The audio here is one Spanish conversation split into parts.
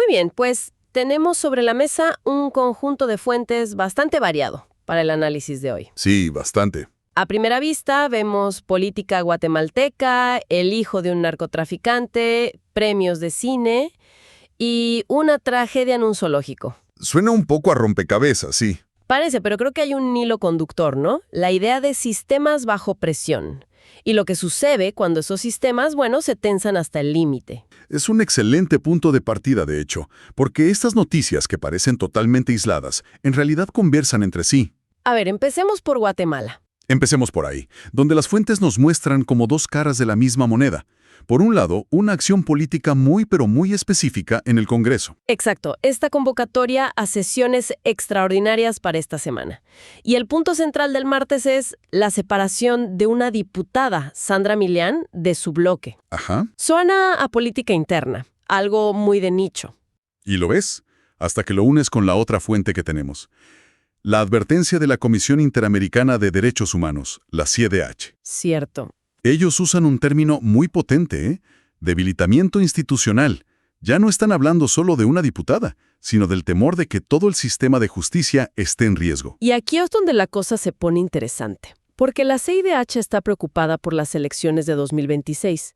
bien, pues tenemos sobre la mesa un conjunto de fuentes bastante variado para el análisis de hoy. Sí, bastante. A primera vista vemos política guatemalteca, el hijo de un narcotraficante, premios de cine y una tragedia en un zoológico. Suena un poco a rompecabezas, sí. Parece, pero creo que hay un hilo conductor, ¿no? La idea de sistemas bajo presión. Y lo que sucede cuando esos sistemas, bueno, se tensan hasta el límite. Es un excelente punto de partida, de hecho, porque estas noticias que parecen totalmente aisladas, en realidad conversan entre sí. A ver, empecemos por Guatemala. Empecemos por ahí, donde las fuentes nos muestran como dos caras de la misma moneda. Por un lado, una acción política muy pero muy específica en el Congreso. Exacto, esta convocatoria a sesiones extraordinarias para esta semana. Y el punto central del martes es la separación de una diputada, Sandra Millán, de su bloque. Ajá. Suena a política interna, algo muy de nicho. ¿Y lo ves? Hasta que lo unes con la otra fuente que tenemos. La advertencia de la Comisión Interamericana de Derechos Humanos, la CIDH. Cierto. Ellos usan un término muy potente, ¿eh? Debilitamiento institucional. Ya no están hablando solo de una diputada, sino del temor de que todo el sistema de justicia esté en riesgo. Y aquí es donde la cosa se pone interesante, porque la CIDH está preocupada por las elecciones de 2026,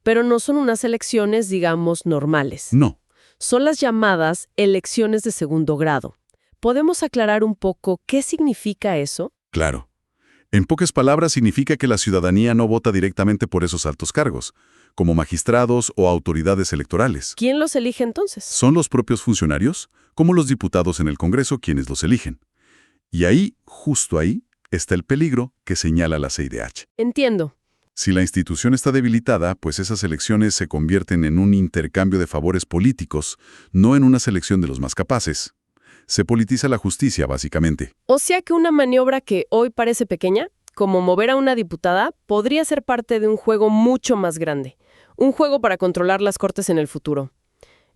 pero no son unas elecciones, digamos, normales. No. Son las llamadas elecciones de segundo grado. ¿Podemos aclarar un poco qué significa eso? Claro. En pocas palabras significa que la ciudadanía no vota directamente por esos altos cargos, como magistrados o autoridades electorales. ¿Quién los elige entonces? Son los propios funcionarios, como los diputados en el Congreso, quienes los eligen. Y ahí, justo ahí, está el peligro que señala la CIDH. Entiendo. Si la institución está debilitada, pues esas elecciones se convierten en un intercambio de favores políticos, no en una selección de los más capaces. Se politiza la justicia, básicamente. O sea que una maniobra que hoy parece pequeña, como mover a una diputada, podría ser parte de un juego mucho más grande. Un juego para controlar las cortes en el futuro.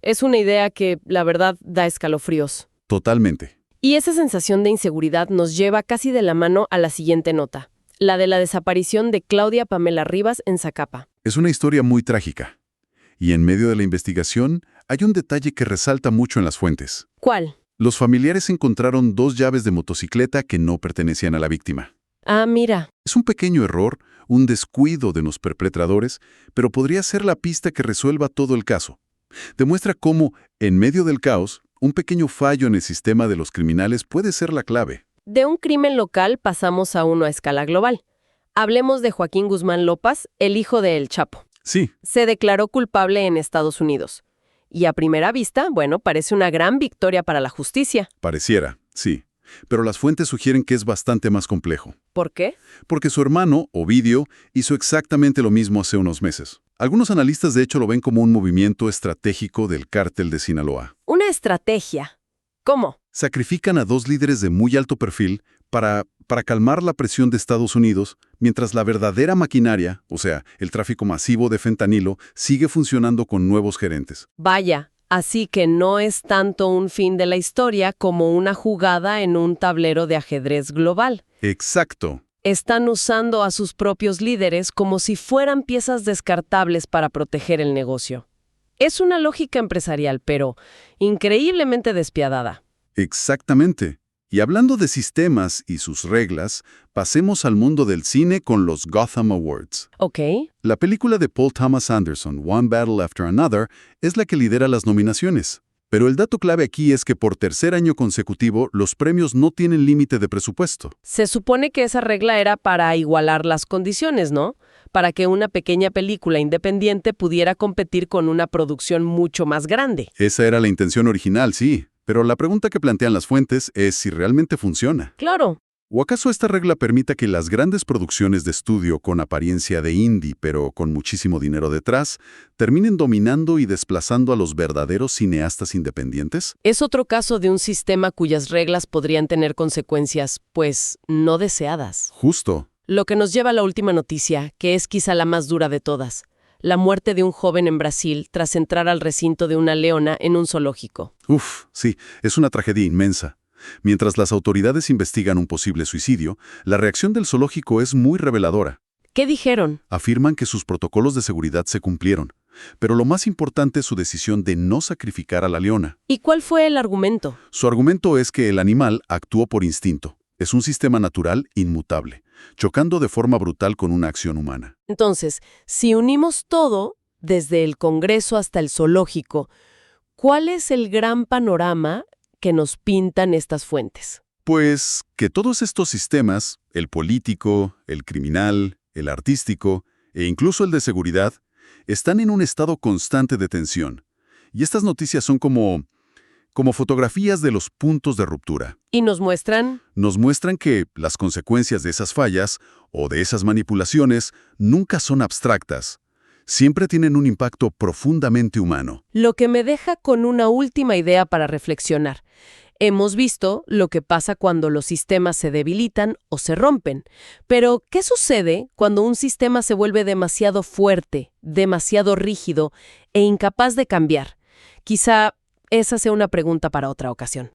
Es una idea que, la verdad, da escalofríos. Totalmente. Y esa sensación de inseguridad nos lleva casi de la mano a la siguiente nota, la de la desaparición de Claudia Pamela Rivas en Zacapa. Es una historia muy trágica. Y en medio de la investigación, hay un detalle que resalta mucho en las fuentes. ¿Cuál? Los familiares encontraron 2 llaves de motocicleta que no pertenecían a la víctima. Ah, mira. Es un pequeño error, un descuido de los perpetradores, pero podría ser la pista que resuelva todo el caso. Demuestra cómo, en medio del caos, un pequeño fallo en el sistema de los criminales puede ser la clave. De un crimen local pasamos a uno a escala global. Hablemos de Joaquín Guzmán López, el hijo de El Chapo. Sí. Se declaró culpable en Estados Unidos. Y a primera vista, bueno, parece una gran victoria para la justicia. Pareciera, sí. Pero las fuentes sugieren que es bastante más complejo. ¿Por qué? Porque su hermano, Ovidio, hizo exactamente lo mismo hace unos meses. Algunos analistas de hecho lo ven como un movimiento estratégico del cártel de Sinaloa. Una estrategia. ¿Cómo? Sacrifican a 2 líderes de muy alto perfil para calmar la presión de Estados Unidos, mientras la verdadera maquinaria, o sea, el tráfico masivo de fentanilo, sigue funcionando con nuevos gerentes. Vaya, así que no es tanto un fin de la historia como una jugada en un tablero de ajedrez global. Exacto. Están usando a sus propios líderes como si fueran piezas descartables para proteger el negocio. Es una lógica empresarial, pero increíblemente despiadada. Exactamente. Y hablando de sistemas y sus reglas, pasemos al mundo del cine con los Gotham Awards. Ok. La película de Paul Thomas Anderson, One Battle After Another, es la que lidera las nominaciones. Pero el dato clave aquí es que por tercer año consecutivo, los premios no tienen límite de presupuesto. Se supone que esa regla era para igualar las condiciones, ¿no? Para que una pequeña película independiente pudiera competir con una producción mucho más grande. Esa era la intención original, sí. Pero la pregunta que plantean las fuentes es si realmente funciona. Claro. ¿O acaso esta regla permita que las grandes producciones de estudio con apariencia de indie, pero con muchísimo dinero detrás, terminen dominando y desplazando a los verdaderos cineastas independientes? Es otro caso de un sistema cuyas reglas podrían tener consecuencias, pues, no deseadas. Justo. Lo que nos lleva a la última noticia, que es quizá la más dura de todas. La muerte de un joven en Brasil tras entrar al recinto de una leona en un zoológico. Sí, es una tragedia inmensa. Mientras las autoridades investigan un posible suicidio, la reacción del zoológico es muy reveladora. ¿Qué dijeron? Afirman que sus protocolos de seguridad se cumplieron. Pero lo más importante es su decisión de no sacrificar a la leona. ¿Y cuál fue el argumento? Su argumento es que el animal actuó por instinto. Es un sistema natural inmutable, chocando de forma brutal con una acción humana. Entonces, si unimos todo, desde el Congreso hasta el zoológico, ¿cuál es el gran panorama que nos pintan estas fuentes? Pues que todos estos sistemas, el político, el criminal, el artístico e incluso el de seguridad, están en un estado constante de tensión. Y estas noticias son como fotografías de los puntos de ruptura. ¿Y nos muestran? Nos muestran que las consecuencias de esas fallas o de esas manipulaciones nunca son abstractas. Siempre tienen un impacto profundamente humano. Lo que me deja con una última idea para reflexionar. Hemos visto lo que pasa cuando los sistemas se debilitan o se rompen. Pero, ¿qué sucede cuando un sistema se vuelve demasiado fuerte, demasiado rígido e incapaz de cambiar? Quizá esa sea una pregunta para otra ocasión.